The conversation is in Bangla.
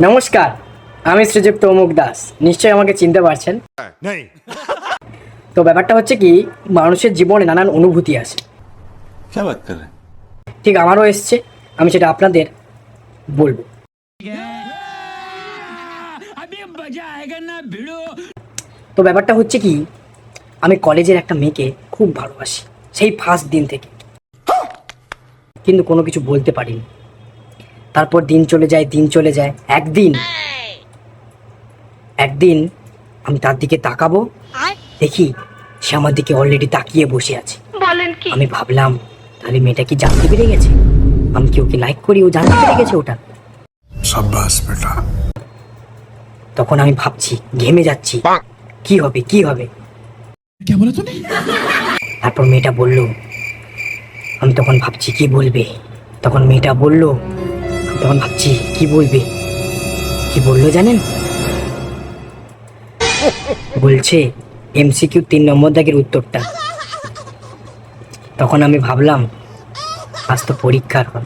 নমস্কার, আমি শ্রীযুক্ত অমুক দাস। নিশ্চয়ই আমাকে চিনতে পারছেন। তো ব্যাপারটা হচ্ছে কি, মানুষের জীবনে নানান অনুভূতি আসে, ঠিক আমারও এসছে। আমি সেটা আপনাদের বলবো। তো ব্যাপারটা হচ্ছে কি, আমি কলেজের একটা মেয়েকে খুব ভালোবাসি, সেই ফার্স্ট দিন থেকে, কিন্তু কোনো কিছু বলতে পারিনি। তারপর দিন চলে যায়। একদিন আমি তার দিকে তাকাবো, দেখি সে আমার দিকে অলরেডি তাকিয়ে বসে আছে। আমি ভাবলাম, তাহলে মেয়েটা কি জানতে পেরে গেছে আমি কি ওকে লাইক করি, ও জানতে পেরে গেছে ওটা। शाबाश बेटा। তখন আমি ভাবছি, ঘেমে যাচ্ছি, কি হবে। क्या बोला तूने? তারপর মেয়েটা বলল, আমি তখন ভাবছি কি বলবে। তখন মেয়েটা বলল, আমি তখন ভাবছি কি বলবে। কি বললো জানেন? বলছে এমসিকিউ 3 নম্বর দাগের উত্তরটা। তখন আমি ভাবলাম, আজ তো পরীক্ষার হল,